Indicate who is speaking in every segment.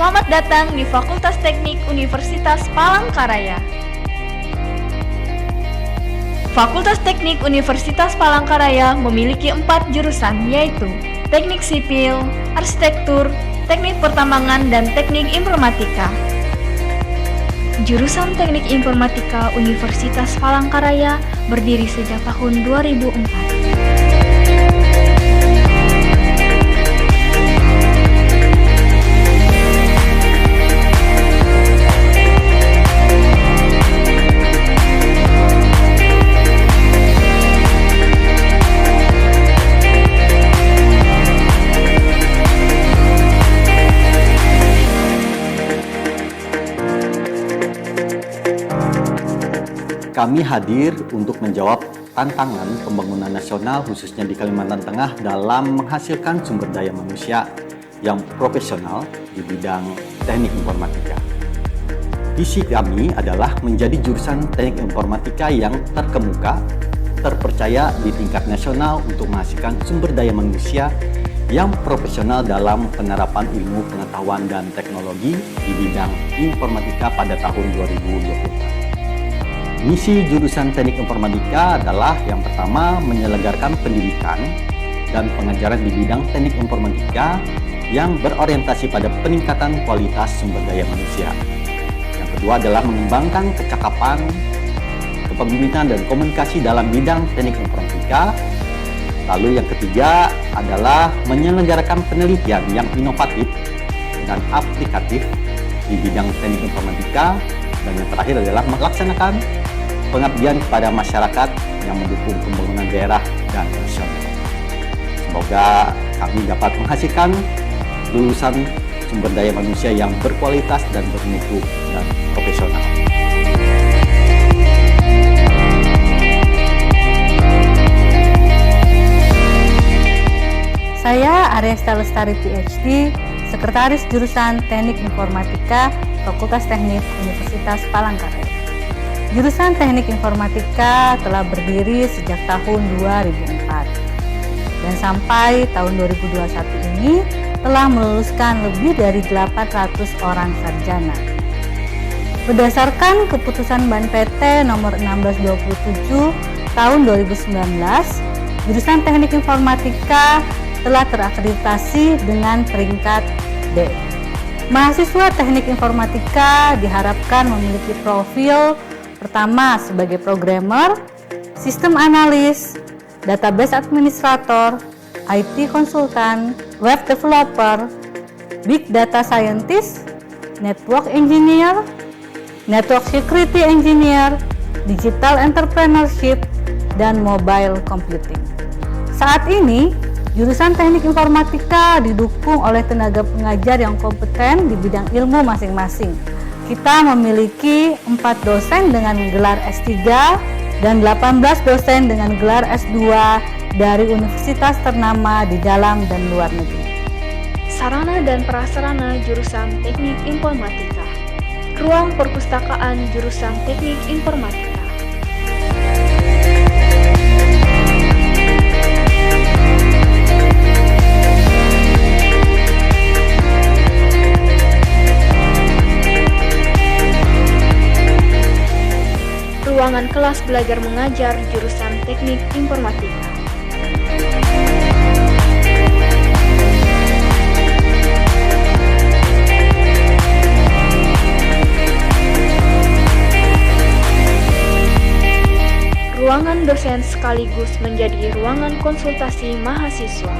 Speaker 1: Selamat datang di Fakultas Teknik Universitas Palangkaraya. Fakultas Teknik Universitas Palangkaraya memiliki 4 jurusan, yaitu Teknik Sipil, Arsitektur, Teknik Pertambangan, dan Teknik Informatika. Jurusan Teknik Informatika Universitas Palangkaraya berdiri sejak tahun 2004.
Speaker 2: Kami hadir untuk menjawab tantangan pembangunan nasional khususnya di Kalimantan Tengah dalam menghasilkan sumber daya manusia yang profesional di bidang teknik informatika. Visi kami adalah menjadi jurusan teknik informatika yang terkemuka, terpercaya di tingkat nasional untuk menghasilkan sumber daya manusia yang profesional dalam penerapan ilmu pengetahuan dan teknologi di bidang informatika pada tahun 2024. Misi jurusan Teknik Informatika adalah yang pertama menyelenggarakan pendidikan dan pengajaran di bidang teknik informatika yang berorientasi pada peningkatan kualitas sumber daya manusia. Yang kedua adalah mengembangkan kecakapan, kepemimpinan dan komunikasi dalam bidang teknik informatika. Lalu yang ketiga adalah menyelenggarakan penelitian yang inovatif dan aplikatif di bidang teknik informatika. Dan yang terakhir adalah melaksanakan pengabdian kepada masyarakat yang mendukung pembangunan daerah dan nasional. Semoga kami dapat menghasilkan lulusan sumber daya manusia yang berkualitas dan bermutu dan profesional.
Speaker 3: Saya Aresta Lestari PhD, Sekretaris Jurusan Teknik Informatika Fakultas Teknik Universitas Palangkaraya. Jurusan Teknik Informatika telah berdiri sejak tahun 2004 dan sampai tahun 2021 ini telah meluluskan lebih dari 800 orang sarjana. Berdasarkan keputusan Ban PT nomor 1627 tahun 2019, jurusan Teknik Informatika telah terakreditasi dengan peringkat D. Mahasiswa Teknik Informatika diharapkan memiliki profil pertama sebagai programmer, sistem analis, database administrator, IT konsultan, web developer, big data scientist, network engineer, network security engineer, digital entrepreneurship, dan mobile computing. Saat ini, jurusan Teknik Informatika didukung oleh tenaga pengajar yang kompeten di bidang ilmu masing-masing. Kita memiliki 4 dosen dengan gelar S3 dan 18 dosen dengan gelar S2 dari universitas ternama di dalam dan luar negeri.
Speaker 1: Sarana dan prasarana jurusan Teknik Informatika. Ruang perpustakaan jurusan Teknik Informatika. Ruangan kelas belajar mengajar jurusan Teknik Informatika. Ruangan dosen sekaligus menjadi ruangan konsultasi mahasiswa.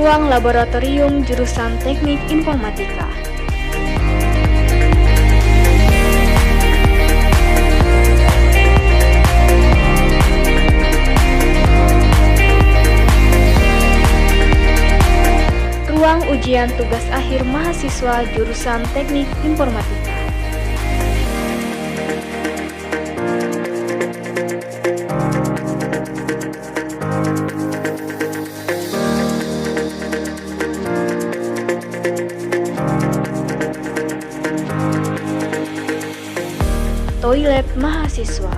Speaker 1: Ruang laboratorium jurusan Teknik Informatika. Ruang ujian tugas akhir mahasiswa jurusan Teknik Informatika. toilet mahasiswa.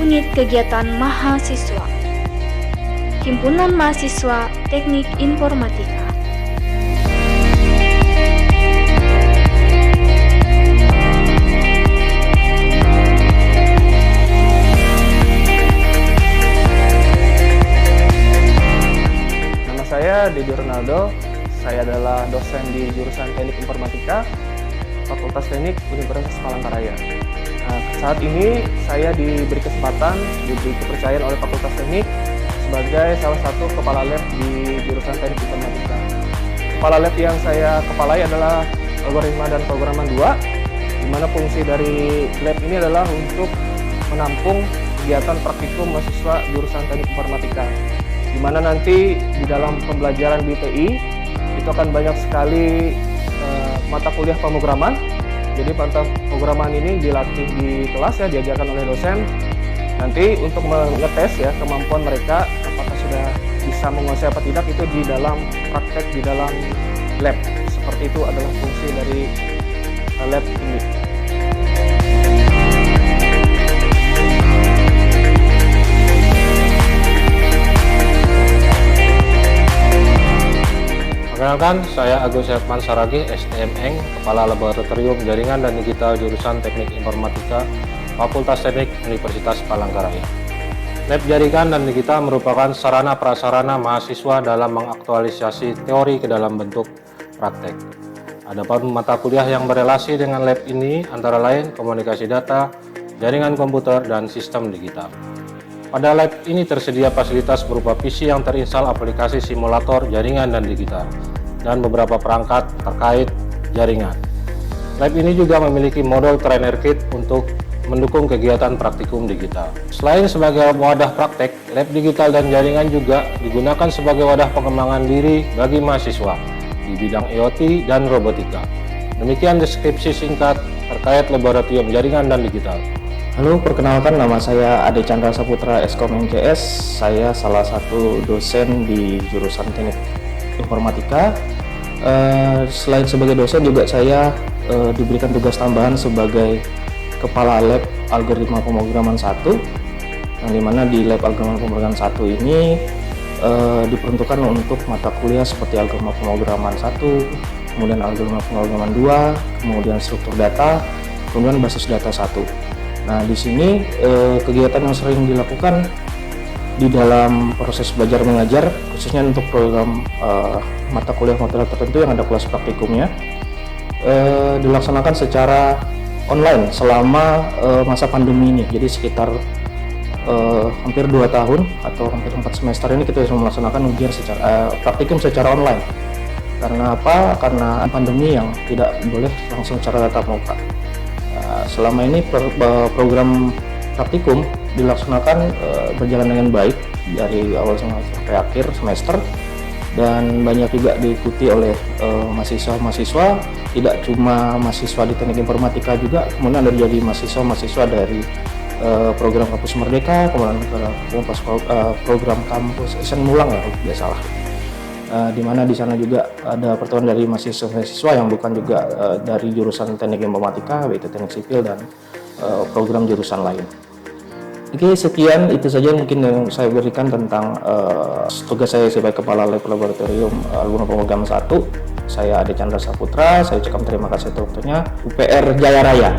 Speaker 1: Unit kegiatan mahasiswa, Himpunan Mahasiswa Teknik Informatika.
Speaker 4: Nama saya Dedi Ronaldo, saya adalah dosen di jurusan Teknik Informatika, Fakultas Teknik Universitas Palangkaraya. Saat ini saya diberi kesempatan, diberi kepercayaan oleh Fakultas Teknik sebagai salah satu kepala lab di jurusan Teknik Informatika. Kepala lab yang saya kepalai adalah algoritma dan pemrograman 2, di mana fungsi dari lab ini adalah untuk menampung kegiatan praktikum mahasiswa jurusan Teknik Informatika, di mana nanti di dalam pembelajaran di TI itu akan banyak sekali mata kuliah pemrograman. Jadi mata pemrograman ini dilatih di kelas ya, diajarkan oleh dosen. Nanti untuk mengetes ya kemampuan mereka apakah sudah bisa menguasai apa tidak itu di dalam praktek di dalam lab. Seperti itu adalah fungsi dari lab ini.
Speaker 5: Perkenalkan, saya Agus Herman Saragih, STMN, Kepala Laboratorium Jaringan dan Digital Jurusan Teknik Informatika, Fakultas Teknik Universitas Palangkaraya. Lab Jaringan dan Digital merupakan sarana prasarana mahasiswa dalam mengaktualisasi teori ke dalam bentuk praktek. Adapun mata kuliah yang berelasi dengan lab ini antara lain komunikasi data, jaringan komputer, dan sistem digital. Pada lab ini tersedia fasilitas berupa PC yang terinstal aplikasi simulator jaringan dan digital, dan beberapa perangkat terkait jaringan. Lab ini juga memiliki modul trainer kit untuk mendukung kegiatan praktikum digital. Selain sebagai wadah praktek, lab digital dan jaringan juga digunakan sebagai wadah pengembangan diri bagi mahasiswa di bidang IoT dan robotika. Demikian deskripsi singkat terkait laboratorium jaringan dan digital.
Speaker 6: Halo, perkenalkan nama saya Ade Chandra Saputra, Eskom MCS. Saya salah satu dosen di jurusan Teknik Informatika. Selain sebagai dosen juga saya diberikan tugas tambahan sebagai Kepala Lab Algoritma Pemrograman 1, yang dimana di Lab Algoritma Pemrograman 1 ini diperuntukkan untuk mata kuliah seperti Algoritma Pemrograman 1, kemudian Algoritma Pemrograman 2, kemudian struktur data, kemudian basis data 1. Nah, di sini kegiatan yang sering dilakukan di dalam proses belajar mengajar, khususnya untuk program mata kuliah tertentu yang ada kelas praktikumnya, dilaksanakan secara online selama masa pandemi ini. Jadi sekitar hampir 2 tahun atau hampir 4 semester ini kita sudah melaksanakan ujian secara praktikum secara online. Karena apa? Karena pandemi yang tidak boleh langsung secara tatap muka. Selama ini program praktikum dilaksanakan berjalan dengan baik dari awal sampai akhir semester, dan banyak juga diikuti oleh mahasiswa-mahasiswa, tidak cuma mahasiswa di Teknik Informatika juga, kemudian ada jadi mahasiswa-mahasiswa dari program Kampus Merdeka, kemudian program Kampus SN Mulang ya, tidak salah. Di mana di sana juga ada pertemuan dari mahasiswa-mahasiswa yang bukan juga dari jurusan Teknik Informatika, yaitu Teknik Sipil dan program jurusan lain. Oke, sekian itu saja mungkin yang saya berikan tentang tugas saya sebagai Kepala Lab Laboratorium Algoritma Pemrograman 1. Saya Ade Chandra Saputra, saya ucapkan terima kasih atas waktunya. UPR Jaya Raya.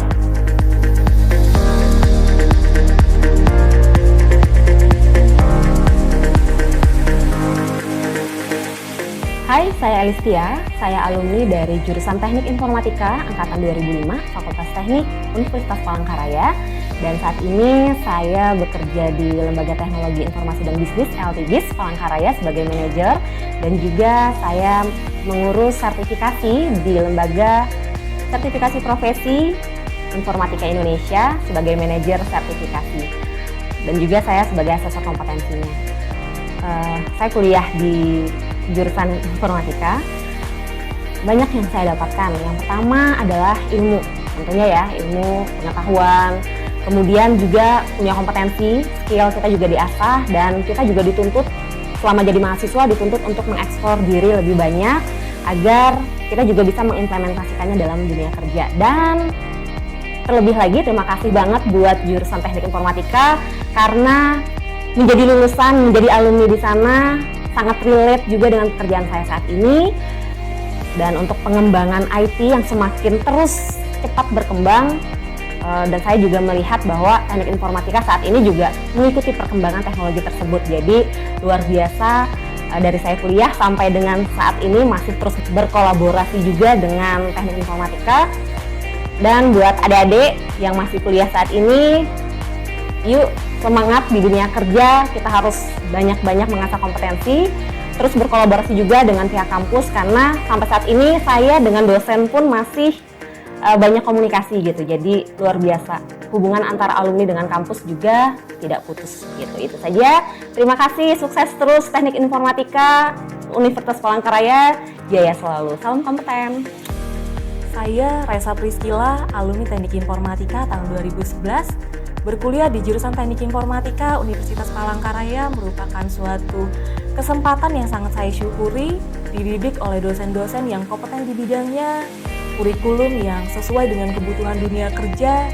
Speaker 7: Hai, saya Elistia. Saya alumni dari jurusan Teknik Informatika Angkatan 2005, Fakultas Teknik Universitas Palangkaraya. Dan saat ini saya bekerja di Lembaga Teknologi Informasi dan Bisnis LTBIS Palangkaraya sebagai manajer. Dan juga saya mengurus sertifikasi di Lembaga Sertifikasi Profesi Informatika Indonesia sebagai manajer sertifikasi. Dan juga saya sebagai asesor kompetensinya. Saya kuliah di jurusan informatika. Banyak yang saya dapatkan. Yang pertama adalah ilmu, tentunya ya, ilmu pengetahuan, Kemudian juga punya kompetensi, skill kita juga diasah, dan kita juga dituntut selama jadi mahasiswa dituntut untuk mengeksplor diri lebih banyak agar kita juga bisa mengimplementasikannya dalam dunia kerja. Dan terlebih lagi terima kasih banget buat jurusan Teknik Informatika karena menjadi lulusan, menjadi alumni di sana sangat relate juga dengan pekerjaan saya saat ini. Dan untuk pengembangan IT yang semakin terus cepat berkembang, dan saya juga melihat bahwa Teknik Informatika saat ini juga mengikuti perkembangan teknologi tersebut. Jadi luar biasa, dari saya kuliah sampai dengan saat ini masih terus berkolaborasi juga dengan Teknik Informatika. Dan buat adik-adik yang masih kuliah saat ini, yuk semangat di dunia kerja, kita harus banyak-banyak mengasah kompetensi, terus berkolaborasi juga dengan pihak kampus karena sampai saat ini saya dengan dosen pun masih banyak komunikasi gitu. Jadi luar biasa, hubungan antara alumni dengan kampus juga tidak putus gitu. Itu saja, terima kasih, sukses terus Teknik Informatika Universitas Palangkaraya, jaya selalu, salam kompeten.
Speaker 8: Saya Resa Priskila, alumni Teknik Informatika tahun 2011. Berkuliah di jurusan Teknik Informatika Universitas Palangkaraya merupakan suatu kesempatan yang sangat saya syukuri, dididik oleh dosen-dosen yang kompeten di bidangnya, kurikulum yang sesuai dengan kebutuhan dunia kerja,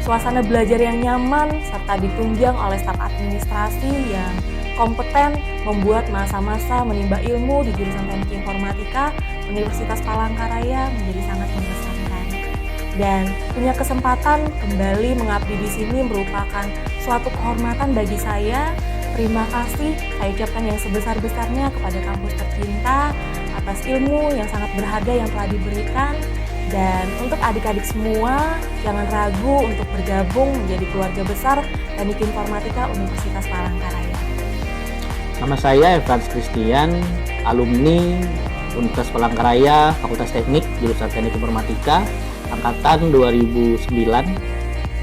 Speaker 8: suasana belajar yang nyaman, serta ditunjang oleh staf administrasi yang kompeten membuat masa-masa menimba ilmu di jurusan Teknik Informatika Universitas Palangkaraya menjadi sangat mengesankan. Dan punya kesempatan kembali mengabdi di sini merupakan suatu kehormatan bagi saya. Terima kasih saya ucapkan yang sebesar-besarnya kepada kampus tercinta atas ilmu yang sangat berharga yang telah diberikan. Dan untuk adik-adik semua, jangan ragu untuk bergabung menjadi keluarga besar Teknik Informatika Universitas Palangkaraya.
Speaker 9: Nama saya Evans Christian, alumni Universitas Palangkaraya, Fakultas Teknik, jurusan Teknik Informatika, angkatan 2009.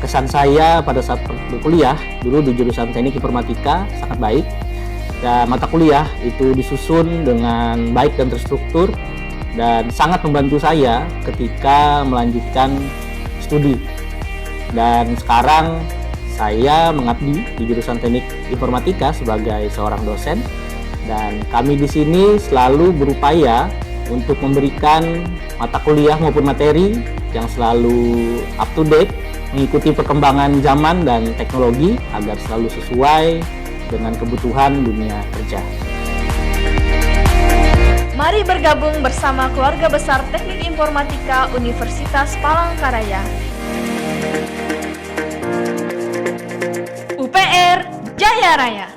Speaker 9: Kesan saya pada saat berkuliah dulu di jurusan Teknik Informatika sangat baik. Dan mata kuliah itu disusun dengan baik dan terstruktur dan sangat membantu saya ketika melanjutkan studi. Dan sekarang saya mengabdi di jurusan Teknik Informatika sebagai seorang dosen, dan kami di sini selalu berupaya untuk memberikan mata kuliah maupun materi yang selalu up to date, mengikuti perkembangan zaman dan teknologi agar selalu sesuai dengan kebutuhan dunia kerja.
Speaker 1: Mari bergabung bersama keluarga besar Teknik Informatika Universitas Palangkaraya. UPR Jaya Raya.